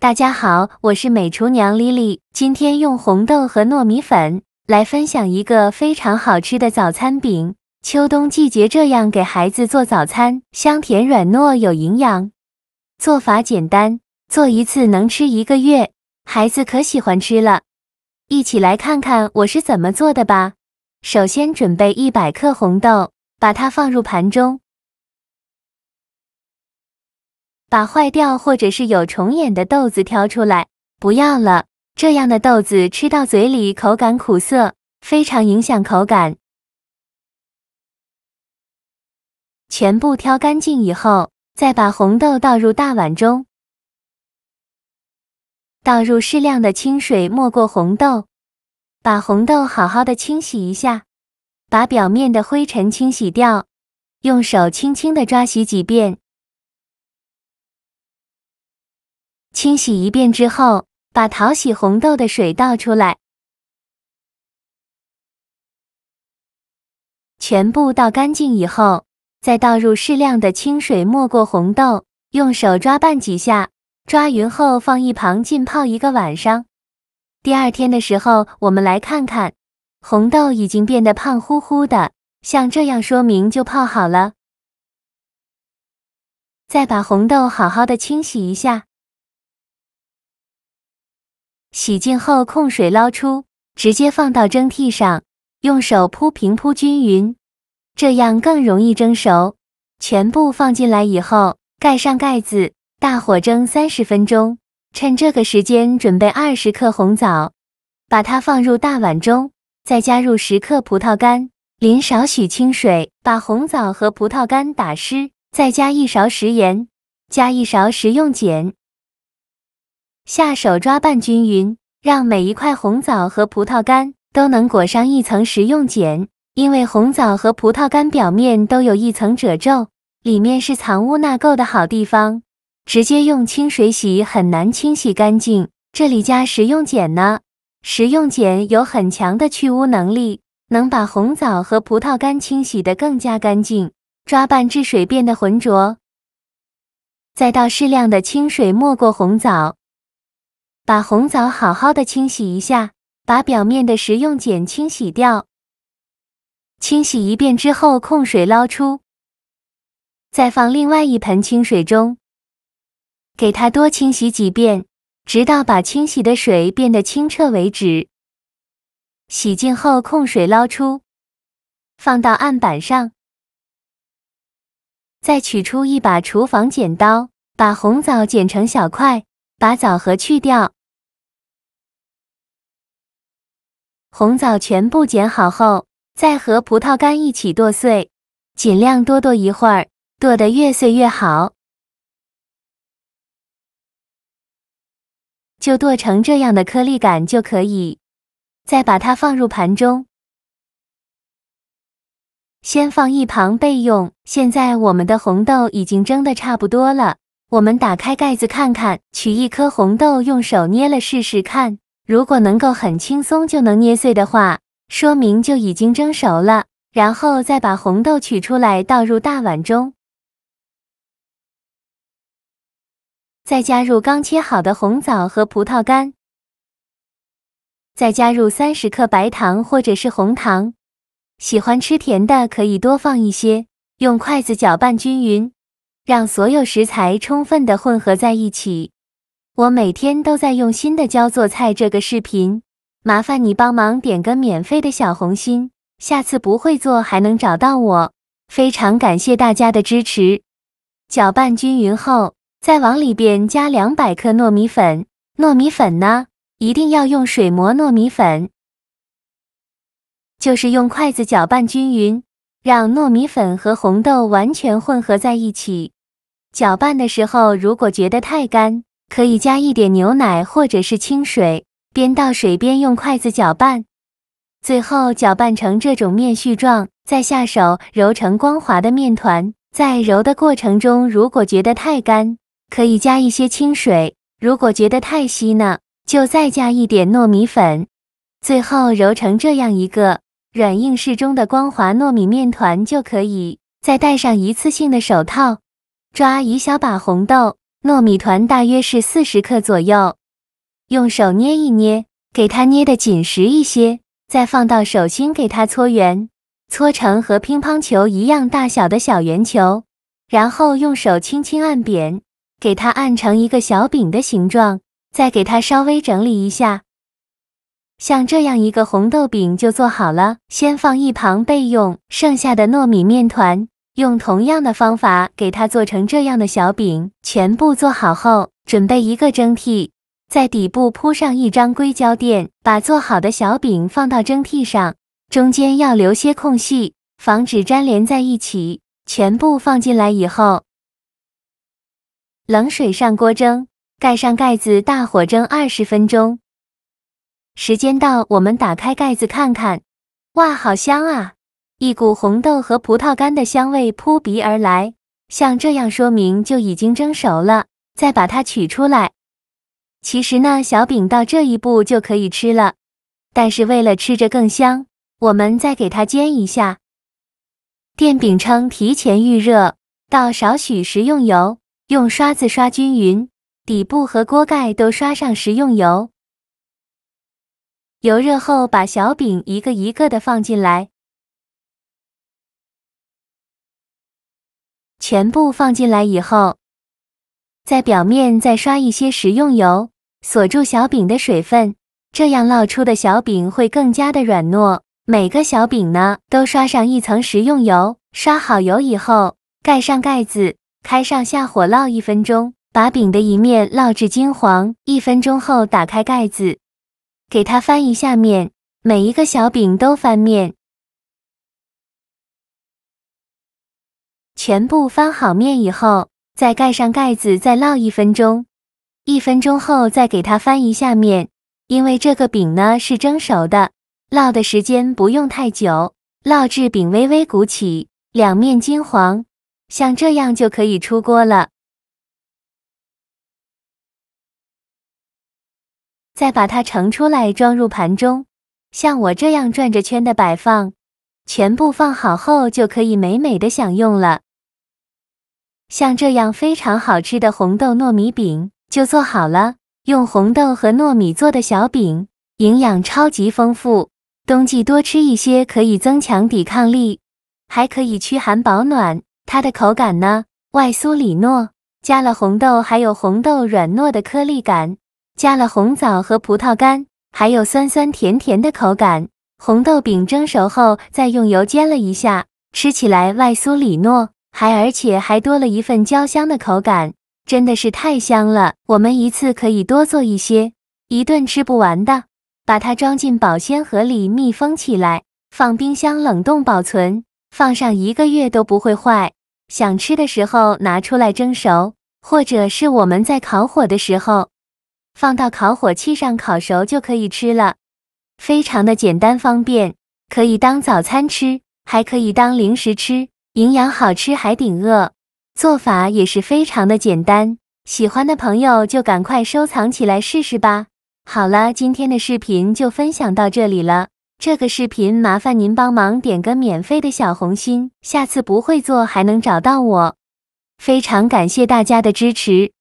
大家好，我是美厨娘丽丽，今天用红豆和糯米粉来分享一个非常好吃的早餐饼。秋冬季节这样给孩子做早餐，香甜软糯有营养。做法简单，做一次能吃1个月，孩子可喜欢吃了。一起来看看我是怎么做的吧。首先准备100克红豆，把它放入盘中。把坏掉或者是有虫眼的豆子挑出来，不要了。这样的豆子吃到嘴里口感苦涩，非常影响口感。全部挑干净以后，再把红豆倒入大碗中，倒入适量的清水没过红豆，把红豆好好的清洗一下，把表面的灰尘清洗掉，用手轻轻的抓洗几遍。清洗一遍之后，把淘洗红豆的水倒出来，全部倒干净以后，再倒入适量的清水没过红豆，用手抓拌几下，抓匀后放一旁浸泡1个晚上。第二天的时候，我们来看看，红豆已经变得胖乎乎的，像这样说明就泡好了。再把红豆好好的清洗一下。洗净后控水捞出，直接放到蒸屉上，用手铺平铺均匀，这样更容易蒸熟。全部放进来以后，盖上盖子，大火蒸30分钟。趁这个时间准备20克红枣，把它放入大碗中，再加入10克葡萄干，淋少许清水，把红枣和葡萄干打湿，再加1勺食盐，加1勺食用碱。下手抓拌均匀，让每一块红枣和葡萄干都能裹上一层食用碱，因为红枣和葡萄干表面都有一层褶皱，里面是藏污纳垢的好地方，直接用清水洗很难清洗干净，这里加食用碱呢。食用碱有很强的去污能力，能把红枣和葡萄干清洗得更加干净，抓拌至水变得浑浊。再倒适量的清水没过红枣，把红枣好好的清洗一下，把表面的食用碱清洗掉。清洗一遍之后控水捞出，再放另外一盆清水中，给它多清洗几遍，直到把清洗的水变得清澈为止。洗净后控水捞出，放到案板上，再取出一把厨房剪刀，把红枣剪成小块，把枣核去掉。红枣全部剪好后，再和葡萄干一起剁碎，尽量多剁一会儿，剁得越碎越好。就剁成这样的颗粒感就可以。再把它放入盘中，先放一旁备用。现在我们的红豆已经蒸得差不多了，我们打开盖子看看，取1颗红豆用手捏了试试看，如果能够很轻松就能捏碎的话，说明就已经蒸熟了。然后再把红豆取出来倒入大碗中，再加入刚切好的红枣和葡萄干，再加入30克白糖或者是红糖，喜欢吃甜的可以多放一些，用筷子搅拌均匀，让所有食材充分的混合在一起。我每天都在用心的教做菜这个视频，麻烦你帮忙点个免费的小红心，下次不会做还能找到我，非常感谢大家的支持。搅拌均匀后，再往里边加200克糯米粉，糯米粉呢，一定要用水磨糯米粉，就是用筷子搅拌均匀，让糯米粉和红豆完全混合在一起。搅拌的时候如果觉得太干，可以加一点牛奶或者是清水，边倒水边用筷子搅拌。最后搅拌成这种面絮状，再下手揉成光滑的面团。在揉的过程中，如果觉得太干，可以加一些清水，如果觉得太稀呢，就再加一点糯米粉。最后揉成这样一个软硬适中的光滑糯米面团就可以。再戴上一次性的手套，抓一小把红豆，糯米团大约是40克左右，用手捏一捏，给它捏得紧实一些，再放到手心给它搓圆，搓成和乒乓球一样大小的小圆球，然后用手轻轻按扁，给它按成一个小饼的形状，再给它稍微整理一下。像这样一个红豆饼就做好了，先放一旁备用，剩下的糯米面团，用同样的方法给它做成这样的小饼。全部做好后，准备一个蒸屉，在底部铺上一张硅胶垫，把做好的小饼放到蒸屉上，中间要留些空隙，防止粘连在一起。全部放进来以后，冷水上锅蒸，盖上盖子，大火蒸20分钟。时间到，我们打开盖子看看，哇，好香啊！一股红豆和葡萄干的香味扑鼻而来，像这样说明就已经蒸熟了。再把它取出来。其实呢，小饼到这一步就可以吃了，但是为了吃着更香，我们再给它煎一下。电饼铛提前预热，倒少许食用油，用刷子刷均匀，底部和锅盖都刷上食用油。油热后，把小饼一个一个的放进来，全部放进来以后，在表面再刷一些食用油，锁住小饼的水分，这样烙出的小饼会更加的软糯。每个小饼呢，都刷上一层食用油。刷好油以后，盖上盖子，开上下火烙1分钟，把饼的一面烙至金黄。1分钟后打开盖子，给它翻一下面，每一个小饼都翻面。全部翻好面以后，再盖上盖子，再烙1分钟。1分钟后再给它翻一下面，因为这个饼呢是蒸熟的，烙的时间不用太久，烙至饼微微鼓起，两面金黄，像这样就可以出锅了。再把它盛出来，装入盘中，像我这样转着圈的摆放。全部放好后，就可以美美的享用了。像这样非常好吃的红豆糯米饼就做好了。用红豆和糯米做的小饼，营养超级丰富，冬季多吃一些可以增强抵抗力，还可以驱寒保暖。它的口感呢，外酥里糯，加了红豆还有红豆软糯的颗粒感，加了红枣和葡萄干，还有酸酸甜甜的口感。红豆饼蒸熟后再用油煎了一下，吃起来外酥里糯，而且还多了一份焦香的口感，真的是太香了。我们一次可以多做一些，一顿吃不完的。把它装进保鲜盒里密封起来，放冰箱冷冻保存，放上1个月都不会坏。想吃的时候拿出来蒸熟，或者是我们在烤火的时候，放到烤火器上烤熟就可以吃了。非常的简单方便，可以当早餐吃，还可以当零食吃，营养好吃还顶饿。做法也是非常的简单，喜欢的朋友就赶快收藏起来试试吧。好了，今天的视频就分享到这里了。这个视频麻烦您帮忙点个免费的小红心，下次不会做还能找到我。非常感谢大家的支持。